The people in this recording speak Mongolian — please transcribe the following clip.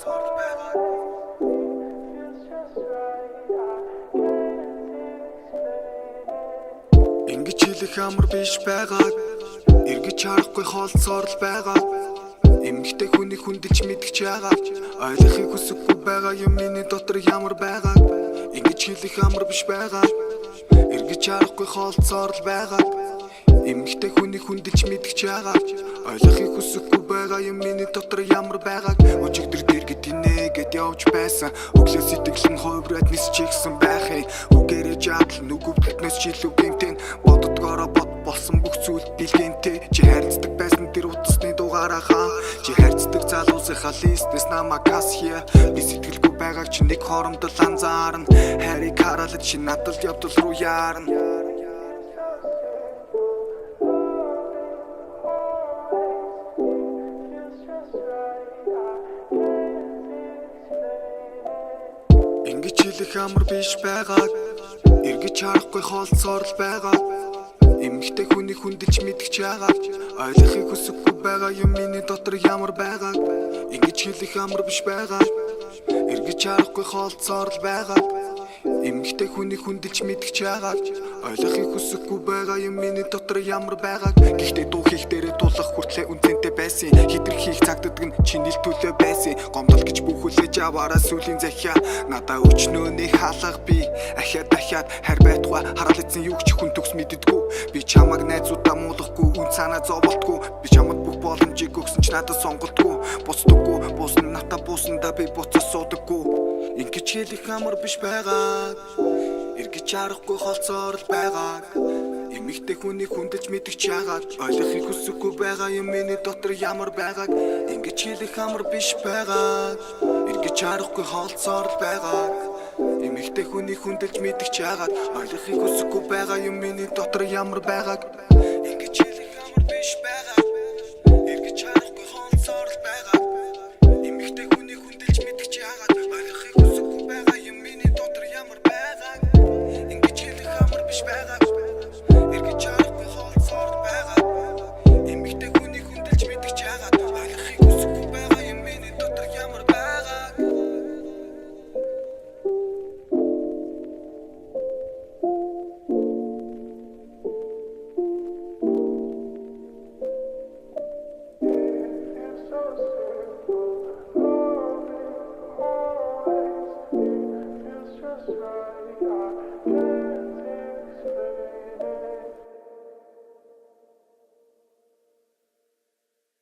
Ингэж хэлэх амар биш байгааг эргэж харахгүй хоолцоор л байгаа. Эмэгтэй хүний хүндэлж мэдгч яагаад ойлгохыг хүсэхгүй байгаа юм миний дотор ямар байгааг. Ингэж хэлэх амар биш байгааг эргэж харахгүй хоолцоор л байгаа. Эмэгтэй хүний хүндэлж мэдгч яагаад ойлгохыг хүсэхгүй байгаа юм миний дотор ямар байгааг. Өчигдөр дэргэд инээ гэд явж байсан. Өглөө сэтгэлэн хойвраад нисчихсэн байхыг үгээрээ жаадал нүгөвдөлтнөөс чилүү гэмтэн боддгоороо бод болсон бүх зүйл билгэнтэй. Чи хайрцдаг байсан тэр утасны дугаараа хаа. Чи хайрцдаг залуусынхаа листээс намайг асхия. Би сэтгэлгүй байгааг чи нэг хоромдол анзаарна. Хайрыг хараалж чи надад явдал руу яарна. Ингэж хэлэх амар биш байгааг эргэж харахгүй хоолцоор л байгаа. Эмэгтэй хүний хүндэлж мэдгч яагаад ойлгохыг хүсэхгүй байгаа юм миний дотор ямар байгааг. Ингэж хэлэх амар биш байгааг эргэж харахгүй хоолцоор л байгаа. Эмэгтэй хүний хүндэлж мэдгч яагаад ойлгохыг хүсэхгүй байгаа юм миний дотор ямар байгааг. Гэхдээ дуу хийх дээрээ тулах хүртлээ үнцэнтэй байсан. Хитрхийх цагддаг нь чиний төлөө байсан. Гомдол гэж бүхүүлээж аваараа сүлийн захиа. Надаа өчнөө нэг хаалга би дахиад хайр байтугай хараалцсан юу ч хүн төгс мэддэггүй. Би чамаг найзуудаа муулахгүй үн цаанаа зоволтгүй. Би чамд бүх боломжийг өгсөн ч надад сонголтгүй. Буцдаггүй буусна натаа буусандаа би буцаа суудаггүй. Ингэж хэлэх амар биш байгааг эргэж харахгүй хоолцоор л байгааг. Эмэгтэй хүний хүндэлж мэдгч яагаад ойлгохыг хүсэхгүй байгаа юм миний дотор ямар байгааг. Ингэж хэлэх амар биш байгааг эргэж харахгүй хоолцоор л байгааг. Эмэгтэй хүний хүндэлж мэдгч яагаад ойлгохыг хүсэхгүй байгаа юм миний дотор ямар байгааг. Ингэж хэлэх амар биш байгааг эргэж харахгүй хоолцоор л байгааг.